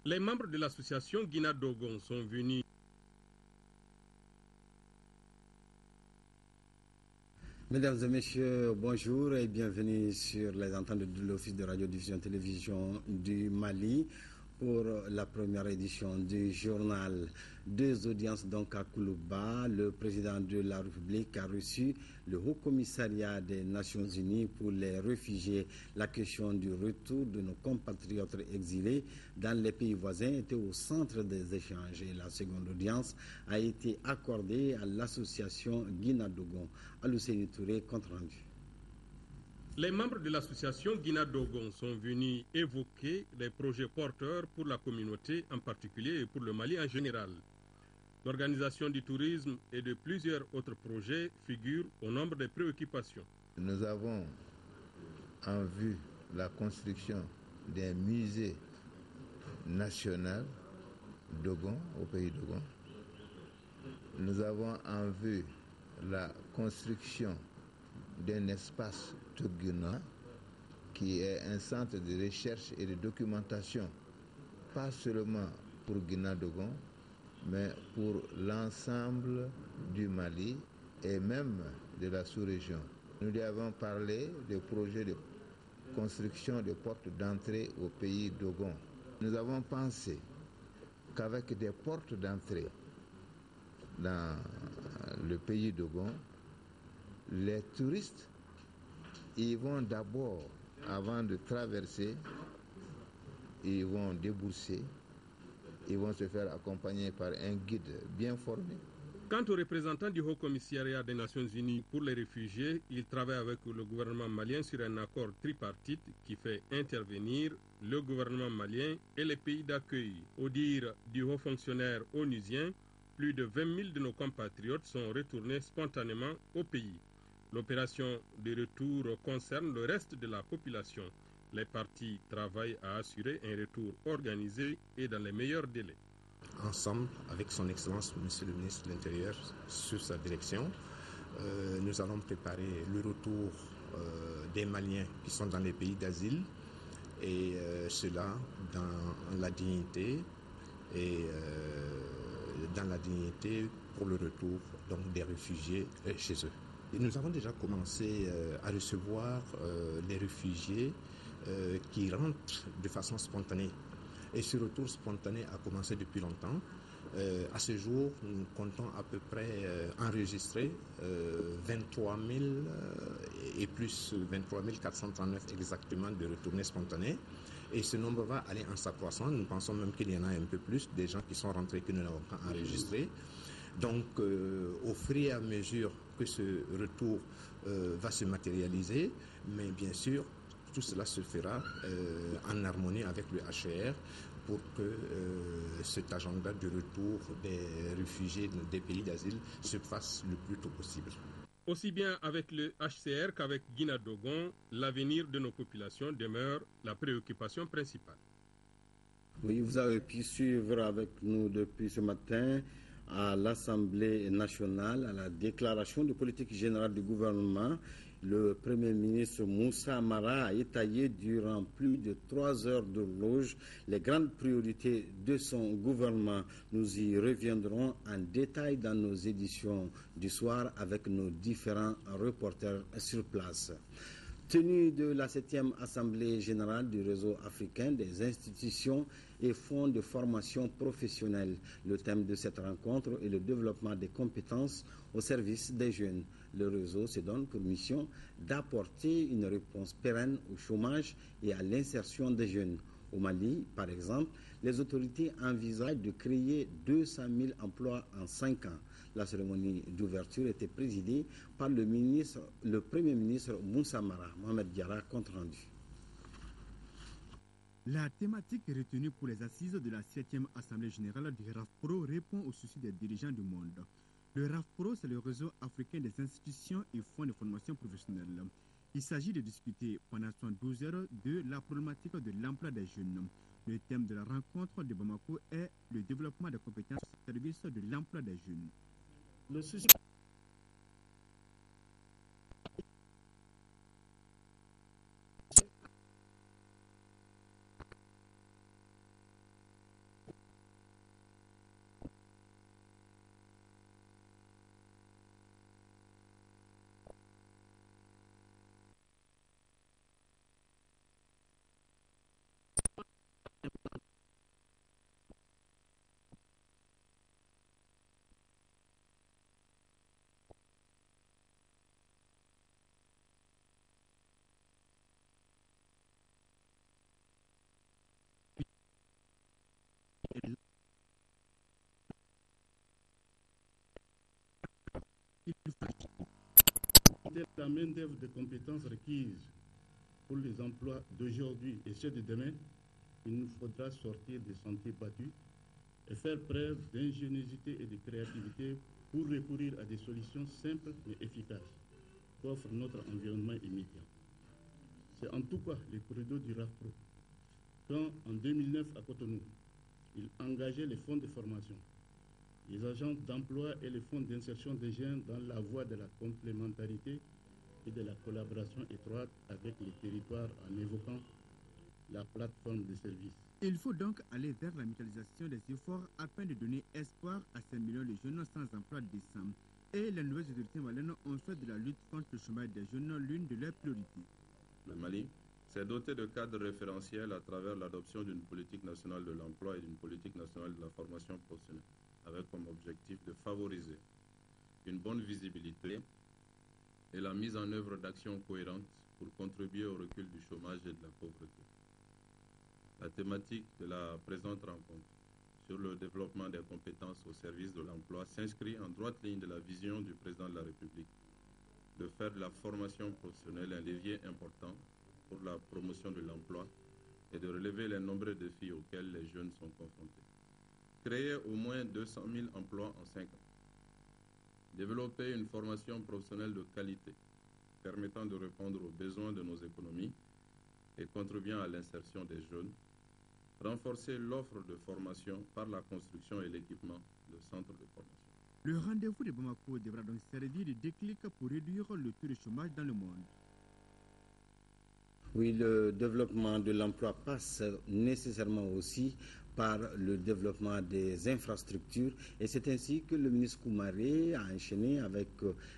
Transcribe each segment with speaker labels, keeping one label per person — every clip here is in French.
Speaker 1: Les membres de l'association Guina-Dogon sont venus.
Speaker 2: Mesdames et messieurs, bonjour et bienvenue sur les antennes de l'Office de radiodiffusion-télévision du Mali pour la première édition du journal. Deux audiences donc à Koulouba. Le président de la République a reçu le Haut Commissariat des Nations Unies pour les réfugiés. La question du retour de nos compatriotes exilés dans les pays voisins était au centre des échanges. Et la seconde audience a été accordée à l'association Guina-Dogon. Alousseni Touré, compte rendu.
Speaker 1: Les membres de l'association Guina-Dogon sont venus évoquer les projets porteurs pour la communauté en particulier et pour le Mali en général. L'organisation du tourisme et de plusieurs autres projets figurent au nombre des préoccupations.
Speaker 3: Nous avons en vue la construction d'un musée national Dogon, au pays Dogon. Nous avons en vue la construction d'un espace Touguna qui est un centre de recherche et de documentation, pas seulement pour Guina-Dogon, mais pour l'ensemble du Mali et même de la sous-région. Nous lui avons parlé des projets de construction de portes d'entrée au pays Dogon. Nous avons pensé qu'avec des portes d'entrée dans le pays Dogon, les touristes ils vont d'abord, avant de traverser, ils vont débourser, ils vont se faire accompagner par un guide bien formé.
Speaker 1: Quant aux représentants du Haut Commissariat des Nations Unies pour les réfugiés, ils travaillent avec le gouvernement malien sur un accord tripartite qui fait intervenir le gouvernement malien et les pays d'accueil. Au dire du haut fonctionnaire onusien, plus de 20 000 de nos compatriotes sont retournés spontanément au pays. L'opération de retour concerne le reste de la population. Les parties travaillent à assurer un retour organisé et dans les meilleurs délais.
Speaker 4: Ensemble, avec son Excellence, Monsieur le ministre de l'Intérieur, sur sa direction, nous allons préparer le retour des Maliens qui sont dans les pays d'asile et cela dans la dignité et dans la dignité pour le retour donc, des réfugiés chez eux. Et nous avons déjà commencé à recevoir les réfugiés qui rentrent de façon spontanée. Et ce retour spontané a commencé depuis longtemps. À ce jour, nous comptons à peu près enregistrer 23 000 et plus 23 439 exactement de retournés spontanés. Et ce nombre va aller en s'accroissant. Nous pensons même qu'il y en a un peu plus, des gens qui sont rentrés que nous n'avons pas enregistrés. Donc, au fur et à mesure que ce retour va se matérialiser, mais bien sûr, tout cela se fera en harmonie avec le HCR pour que cet agenda de retour des réfugiés des pays d'asile se fasse le plus tôt possible.
Speaker 1: Aussi bien avec le HCR qu'avec Guina-Dogon, l'avenir de nos populations demeure la préoccupation principale.
Speaker 2: Oui, vous avez pu suivre avec nous depuis ce matin à l'Assemblée nationale, à la déclaration de politique générale du gouvernement. Le Premier ministre Moussa Mara a étayé durant plus de 3 heures d'horloge les grandes priorités de son gouvernement. Nous y reviendrons en détail dans nos éditions du soir avec nos différents reporters sur place. Tenue de la 7e Assemblée générale du réseau africain des institutions et fonds de formation professionnelle. Le thème de cette rencontre est le développement des compétences au service des jeunes. Le réseau se donne pour mission d'apporter une réponse pérenne au chômage et à l'insertion des jeunes. Au Mali, par exemple, les autorités envisagent de créer 200 000 emplois en 5 ans. La cérémonie d'ouverture était présidée par le Premier ministre Moussa Mara. Mohamed Diarra, compte rendu.
Speaker 5: La thématique retenue pour les assises de la 7e Assemblée générale du RAFPRO répond aux soucis des dirigeants du monde. Le RAFPRO, c'est le réseau africain des institutions et fonds de formation professionnelle. Il s'agit de discuter pendant 72 heures de la problématique de l'emploi des jeunes. Le thème de la rencontre de Bamako est le développement des compétences au service de l'emploi des jeunes.
Speaker 6: Le souci La main-d'œuvre de compétences requises pour les emplois d'aujourd'hui et ceux de demain, il nous faudra sortir des sentiers battus et faire preuve d'ingéniosité et de créativité pour recourir à des solutions simples mais efficaces qu'offre notre environnement immédiat. C'est en tout cas le credo du RAFPRO. Quand, en 2009, à Cotonou, il engageait les fonds de formation, les agents d'emploi et les fonds d'insertion des jeunes dans la voie de la complémentarité et de la collaboration étroite avec les territoires en évoquant la plateforme de services.
Speaker 5: Il faut donc aller vers la mutualisation des efforts afin de donner espoir à 5 millions de jeunes sans emploi décent. Et les nouvelles autorités maliennes ont fait de la lutte contre le chômage des jeunes l'une de leurs priorités.
Speaker 7: Le Mali s'est doté de cadres référentiels à travers l'adoption d'une politique nationale de l'emploi et d'une politique nationale de la formation professionnelle, avec comme objectif de favoriser une bonne visibilité et la mise en œuvre d'actions cohérentes pour contribuer au recul du chômage et de la pauvreté. La thématique de la présente rencontre sur le développement des compétences au service de l'emploi s'inscrit en droite ligne de la vision du président de la République de faire de la formation professionnelle un levier important pour la promotion de l'emploi et de relever les nombreux défis auxquels les jeunes sont confrontés. Créer au moins 200 000 emplois en 5 ans. Développer une formation professionnelle de qualité permettant de répondre aux besoins de nos économies et contribuant à l'insertion des jeunes. Renforcer l'offre de formation par la construction et l'équipement de centres de formation.
Speaker 5: Le rendez-vous de Bamako devra donc servir de déclic pour réduire le taux de chômage dans le monde.
Speaker 2: Oui, le développement de l'emploi passe nécessairement aussi par le développement des infrastructures et c'est ainsi que le ministre Koumaré a enchaîné avec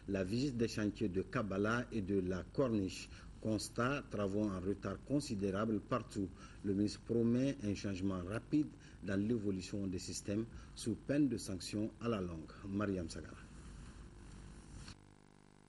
Speaker 2: la visite des chantiers de Kabbalah et de la Corniche. Constat, travaux en retard considérable partout. Le ministre promet un changement rapide dans l'évolution des systèmes sous peine de sanctions à la longue. Mariam Sagara.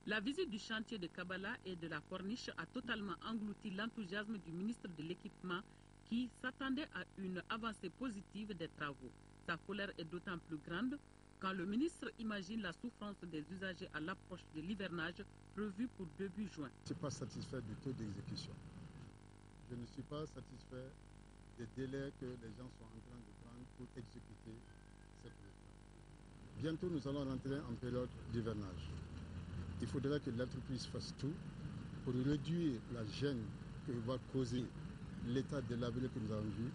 Speaker 8: La visite du chantier de Kabbalah et de la Corniche a totalement englouti l'enthousiasme du ministre de l'Équipement qui s'attendait à une avancée positive des travaux. Sa colère est d'autant plus grande quand le ministre imagine la souffrance des usagers à l'approche de l'hivernage prévu pour début juin.
Speaker 6: Je ne suis pas satisfait du taux d'exécution. Je ne suis pas satisfait des délais que les gens sont en train de prendre pour exécuter cette réforme. Bientôt, nous allons rentrer en période d'hivernage. Il faudra que l'entreprise fasse tout pour réduire la gêne que va causer l'état délabré que nous avons vu,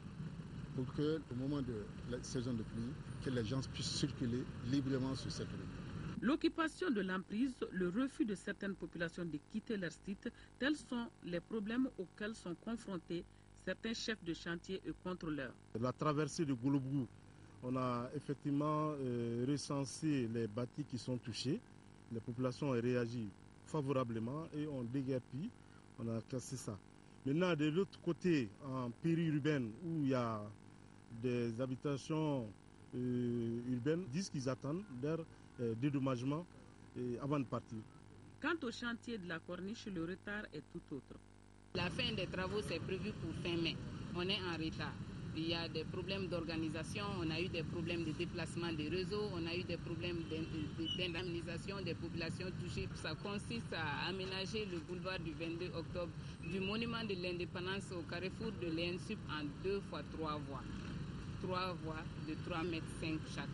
Speaker 6: pour que, au moment de la saison de pluie, que les gens puissent circuler librement sur cette route.
Speaker 8: L'occupation de l'emprise, le refus de certaines populations de quitter leur site, tels sont les problèmes auxquels sont confrontés certains chefs de chantier et contrôleurs.
Speaker 6: La traversée de Gouloubou, on a effectivement recensé les bâtis qui sont touchés. Les populations ont réagi favorablement et ont déguerpi, on a cassé ça. Maintenant, de l'autre côté, en périurbaine, où il y a des habitations urbaines, disent qu'ils attendent leur dédommagement avant de partir.
Speaker 8: Quant au chantier de la Corniche, le retard est tout autre.
Speaker 9: La fin des travaux, c'est prévu pour fin mai. On est en retard. Il y a des problèmes d'organisation, on a eu des problèmes de déplacement des réseaux, on a eu des problèmes d'indemnisation des populations touchées. Ça consiste à aménager le boulevard du 22 octobre du monument de l'indépendance au carrefour de l'ENSUP en 2 fois 3 voies. 3 voies de 3,5 m chaque.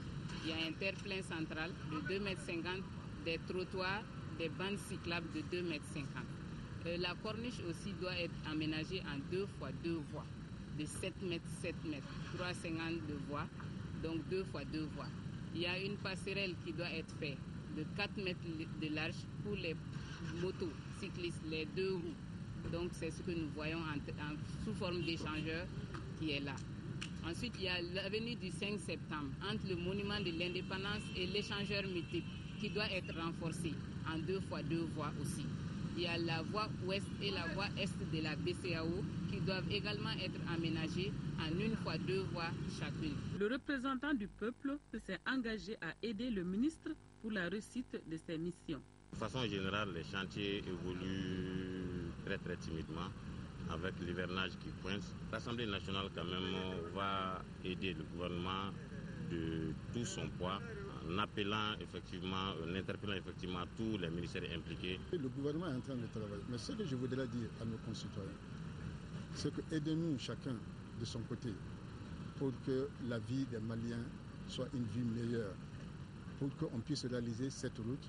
Speaker 9: Il y a un terre-plein central de 2,50 m, des trottoirs, des bandes cyclables de 2,50 m. La corniche aussi doit être aménagée en 2 fois 2 voies. De 7 mètres, 7 mètres, 3,50 de voies, donc 2 fois 2 voies. Il y a une passerelle qui doit être faite de 4 mètres de large pour les motos, cyclistes, les 2 roues. Donc c'est ce que nous voyons sous forme d'échangeur qui est là. Ensuite, il y a l'avenue du 5 septembre entre le monument de l'indépendance et l'échangeur multiple qui doit être renforcé en 2 fois 2 voies aussi. Il y a la voie ouest et la voie est de la BCAO qui doivent également être aménagées en 1 fois 2 voies chacune.
Speaker 8: Le représentant du peuple s'est engagé à aider le ministre pour la réussite de ses missions.
Speaker 10: De façon générale, les chantiers évoluent très timidement avec l'hivernage qui pointe. L'Assemblée nationale quand même va aider le gouvernement de tout son poids appelant effectivement, en interpellant effectivement tous les ministères impliqués.
Speaker 11: Le gouvernement est en train de travailler. Mais ce que je voudrais dire à nos concitoyens, c'est que aidez-nous chacun de son côté pour que la vie des Maliens soit une vie meilleure, pour qu'on puisse réaliser cette route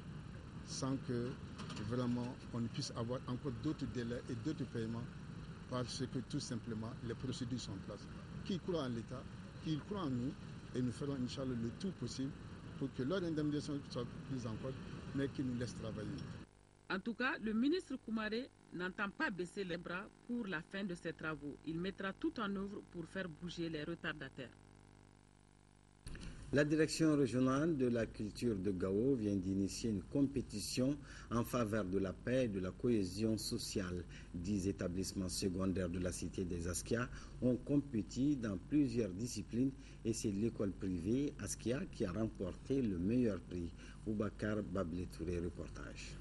Speaker 11: sans que vraiment on ne puisse avoir encore d'autres délais et d'autres paiements parce que tout simplement les procédures sont en place. Qui croit en l'État, qui croit en nous, et nous ferons Inch'Allah le tout possible pour que leur indemnisation soit prise en compte, mais qu'ils nous laissent travailler.
Speaker 8: En tout cas, le ministre Koumaré n'entend pas baisser les bras pour la fin de ces travaux. Il mettra tout en œuvre pour faire bouger les retardataires.
Speaker 2: La direction régionale de la culture de Gao vient d'initier une compétition en faveur de la paix et de la cohésion sociale. 10 établissements secondaires de la cité des Askia ont compéti dans plusieurs disciplines et c'est l'école privée Askia qui a remporté le meilleur prix. Boubacar Bablé-Touré, reportage.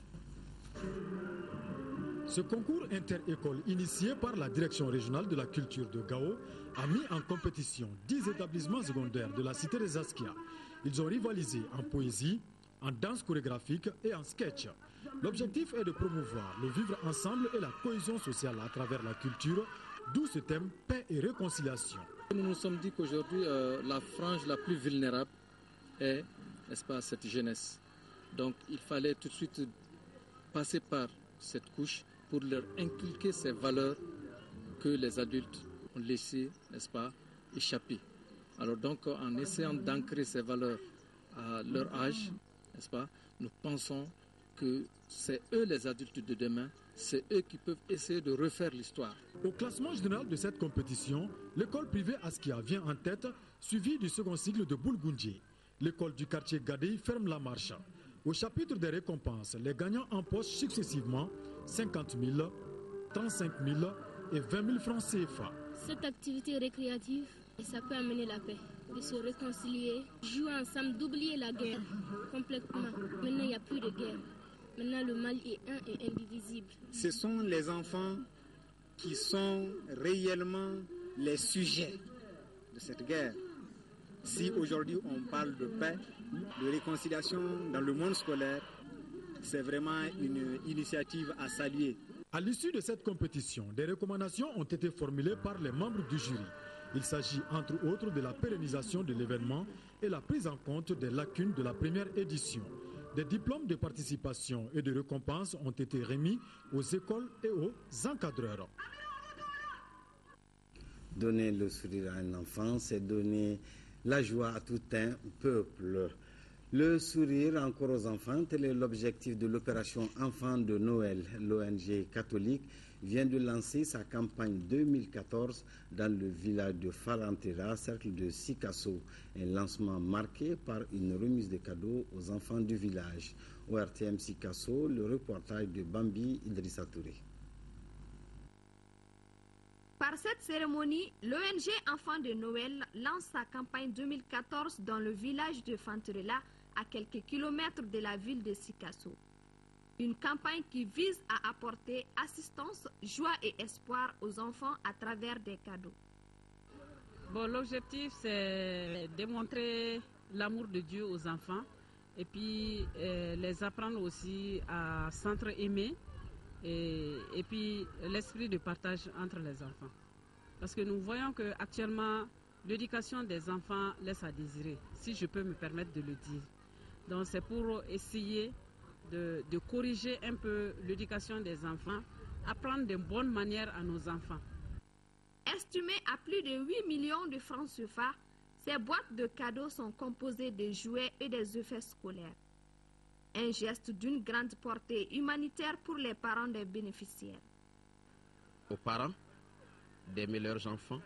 Speaker 12: Ce concours inter-école initié par la direction régionale de la culture de Gao a mis en compétition 10 établissements secondaires de la cité des Askia. Ils ont rivalisé en poésie, en danse chorégraphique et en sketch. L'objectif est de promouvoir le vivre ensemble et la cohésion sociale à travers la culture, d'où ce thème paix et réconciliation.
Speaker 13: Nous nous sommes dit qu'aujourd'hui, la frange la plus vulnérable est, n'est-ce pas, cette jeunesse. Donc il fallait tout de suite passer par cette couche pour leur inculquer ces valeurs que les adultes ont laissé, n'est-ce pas, échapper. Alors donc, en essayant d'ancrer ces valeurs à leur âge, n'est-ce pas, nous pensons que c'est eux les adultes de demain, c'est eux qui peuvent essayer de refaire l'histoire.
Speaker 12: Au classement général de cette compétition, l'école privée Askia vient en tête, suivie du second cycle de Boulgoundji. L'école du quartier Gadei ferme la marche. Au chapitre des récompenses, les gagnants empochent successivement 50 000, 35 000 et 20 000 francs CFA.
Speaker 14: Cette activité récréative, ça peut amener la paix, de se réconcilier, jouer ensemble, d'oublier la guerre complètement. Maintenant, il n'y a plus de guerre. Maintenant, le mal est un et indivisible.
Speaker 15: Ce sont les enfants qui sont réellement les sujets de cette guerre. Si aujourd'hui on parle de paix, de réconciliation dans le monde scolaire, c'est vraiment une initiative à saluer.
Speaker 12: À l'issue de cette compétition, des recommandations ont été formulées par les membres du jury. Il s'agit entre autres de la pérennisation de l'événement et la prise en compte des lacunes de la première édition. Des diplômes de participation et de récompense ont été remis aux écoles et aux encadreurs.
Speaker 2: Donner le sourire à un enfant, c'est donner la joie à tout un peuple. Le sourire encore aux enfants, tel est l'objectif de l'opération Enfants de Noël. L'ONG catholique vient de lancer sa campagne 2014 dans le village de Farantera, cercle de Sikasso. Un lancement marqué par une remise de cadeaux aux enfants du village. Au RTM Sikasso, le reportage de Bambi Idrissa Touré.
Speaker 16: Par cette cérémonie, l'ONG Enfants de Noël lance sa campagne 2014 dans le village de Fantrela, à quelques kilomètres de la ville de Sikasso. Une campagne qui vise à apporter assistance, joie et espoir aux enfants à travers des cadeaux.
Speaker 8: Bon, l'objectif, c'est démontrer l'amour de Dieu aux enfants et puis les apprendre aussi à s'entre-aimer et puis l'esprit de partage entre les enfants. Parce que nous voyons qu'actuellement, l'éducation des enfants laisse à désirer, si je peux me permettre de le dire. Donc c'est pour essayer de corriger un peu l'éducation des enfants, apprendre de bonnes manières à nos enfants.
Speaker 16: Estimées à plus de 8 millions de francs CFA, ces boîtes de cadeaux sont composées de jouets et des effets scolaires. Un geste d'une grande portée humanitaire pour les parents des bénéficiaires.
Speaker 17: Aux parents d'aimer leurs enfants,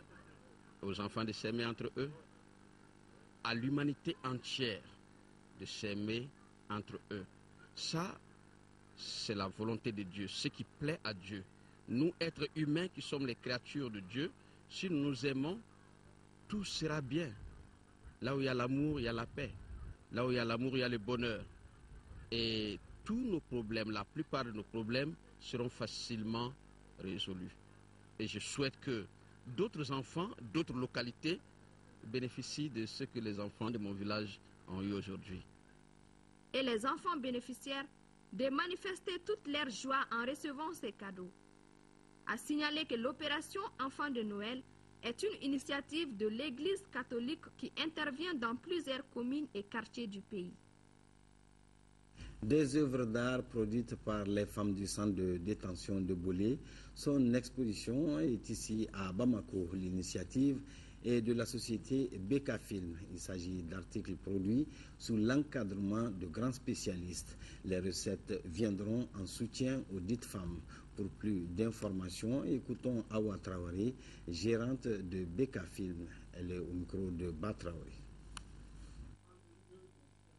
Speaker 17: aux enfants de s'aimer entre eux, à l'humanité entière de s'aimer entre eux. Ça, c'est la volonté de Dieu, ce qui plaît à Dieu. Nous, êtres humains qui sommes les créatures de Dieu, si nous nous aimons, tout sera bien. Là où il y a l'amour, il y a la paix. Là où il y a l'amour, il y a le bonheur. Et tous nos problèmes, la plupart de nos problèmes seront facilement résolus. Et je souhaite que d'autres enfants, d'autres localités bénéficient de ce que les enfants de mon village ont eu aujourd'hui.
Speaker 16: et les enfants bénéficiaires de manifester toute leur joie en recevant ces cadeaux. À signaler que l'opération Enfants de Noël est une initiative de l'Église catholique qui intervient dans plusieurs communes et quartiers du pays.
Speaker 2: Des œuvres d'art produites par les femmes du centre de détention de Bolé. Son exposition est ici à Bamako. L'initiative est de la société Beka Film. Il s'agit d'articles produits sous l'encadrement de grands spécialistes. Les recettes viendront en soutien aux dites femmes. Pour plus d'informations, écoutons Awa Traoré, gérante de Beka Film. Elle est au micro de Ba Traoré.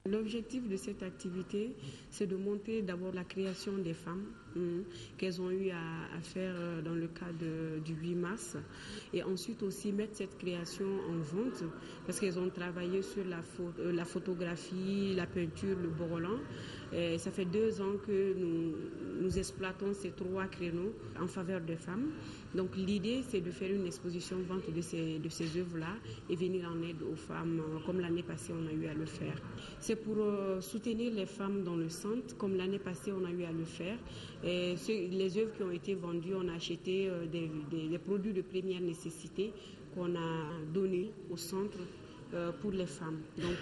Speaker 18: L'objectif de cette activité, c'est de montrer d'abord la création des femmes qu'elles ont eu à faire dans le cadre du 8 mars et ensuite aussi mettre cette création en vente parce qu'elles ont travaillé sur la photographie, la peinture, le borolan. Et ça fait 2 ans que nous exploitons ces 3 créneaux en faveur des femmes. Donc l'idée, c'est de faire une exposition vente de ces œuvres-là et venir en aide aux femmes, comme l'année passée on a eu à le faire. C'est pour soutenir les femmes dans le centre, comme l'année passée on a eu à le faire. Et les œuvres qui ont été vendues, on a acheté des produits de première nécessité qu'on a donnés au centre pour les femmes. Donc,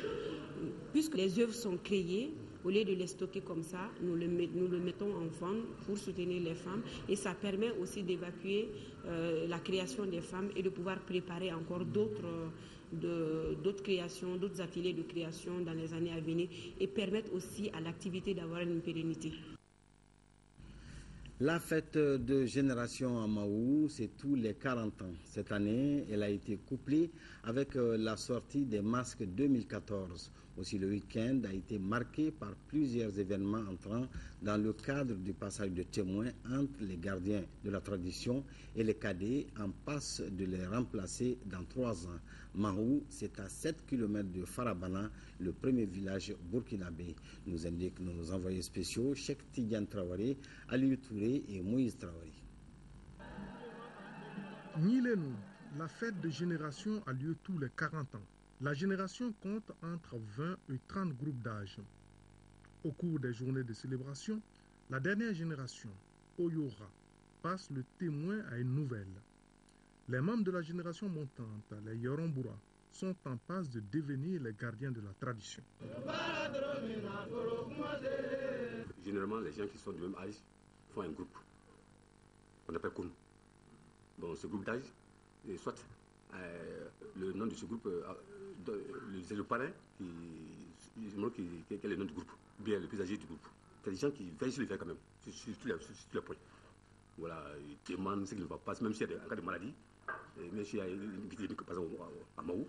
Speaker 18: puisque les œuvres sont créées, au lieu de les stocker comme ça, nous le mettons en vente pour soutenir les femmes et ça permet aussi d'évacuer la création des femmes et de pouvoir préparer encore d'autres créations, d'autres ateliers de création dans les années à venir et permettre aussi à l'activité d'avoir une pérennité.
Speaker 2: La fête de génération à Mahou, c'est tous les 40 ans. Cette année, elle a été couplée avec la sortie des masques 2014. Aussi, le week-end a été marqué par plusieurs événements entrant dans le cadre du passage de témoins entre les gardiens de la tradition et les cadets en passe de les remplacer dans 3 ans. Mahou, c'est à 7 km de Farabana, le premier village burkinabé, nous indiquent nos envoyés spéciaux, Cheikh Tidiane Traoré, Aliou Touré et Moïse Traoré.
Speaker 19: Nilenou, la fête de génération a lieu tous les 40 ans. La génération compte entre 20 et 30 groupes d'âge. Au cours des journées de célébration, la dernière génération, Oyora, passe le témoin à une nouvelle. Les membres de la génération montante, les Yoromboura, sont en passe de devenir les gardiens de la tradition.
Speaker 20: Généralement, les gens qui sont du même âge font un groupe qu'on appelle Koun. Bon, ce groupe d'âge, soit le nom de ce groupe, c'est le parrain qui est le nom du groupe, bien le plus âgé du groupe. C'est des gens qui veillent sur les faits quand même, sur tous les points. Voilà, ils demandent ce qui ne va pas, même s'il y a un cas de maladie, même s'il y a une épidémie par exemple à Mahou,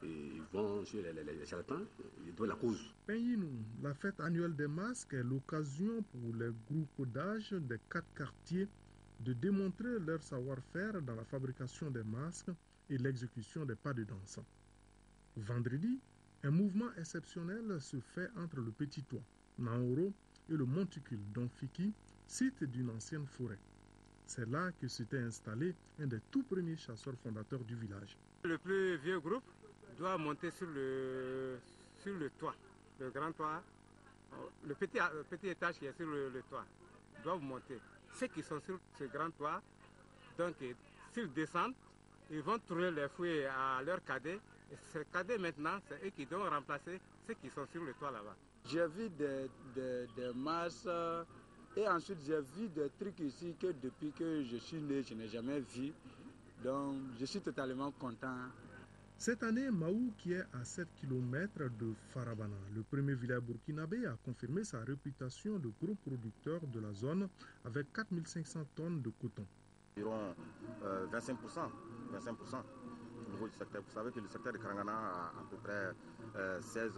Speaker 20: ils vont chez les charlatans, ils donnent la cause.
Speaker 19: Penyinou, la fête annuelle des masques est l'occasion pour les groupes d'âge des 4 quartiers de démontrer leur savoir-faire dans la fabrication des masques et l'exécution des pas de danse. Vendredi, un mouvement exceptionnel se fait entre le Petit Toit, Naoro et le Monticule d'Onfiki, site d'une ancienne forêt. C'est là que s'était installé un des tout premiers chasseurs fondateurs du village.
Speaker 21: Le plus vieux groupe doit monter sur le toit, le grand toit, le petit étage qui est sur le toit, doivent monter. Ceux qui sont sur ce grand toit, donc s'ils descendent, ils vont tourner les fouets à leurs cadets. Et ces cadets maintenant, c'est eux qui doivent remplacer ceux qui sont sur le toit là-bas.
Speaker 22: J'ai vu des masses et ensuite j'ai vu des trucs ici que depuis que je suis né, je n'ai jamais vu. Donc je suis totalement content.
Speaker 19: Cette année, Mahou, qui est à 7 km de Farabana, le premier village burkinabé, a confirmé sa réputation de gros producteur de la zone avec 4500 tonnes de coton.
Speaker 23: Environ 25% au niveau du secteur. Vous savez que le secteur de Karangana a à peu près 16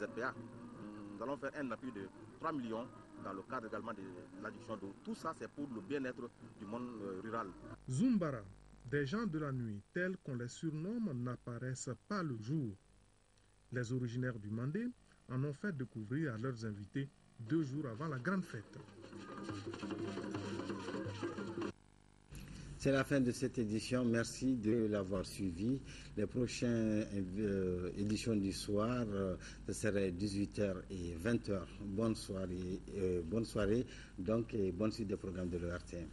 Speaker 23: ZPA. Nous allons faire un appui de 3 millions dans le cadre également de l'adduction d'eau. Tout ça, c'est pour le bien-être du monde rural.
Speaker 19: Zumbara, des gens de la nuit, tels qu'on les surnomme, n'apparaissent pas le jour. Les originaires du Mandé en ont fait découvrir à leurs invités 2 jours avant la grande fête.
Speaker 2: C'est la fin de cette édition. Merci de l'avoir suivi. Les prochaines éditions du soir, ce serait 18h et 20h. Bonne soirée donc, et bonne suite des programmes de l'ERTM.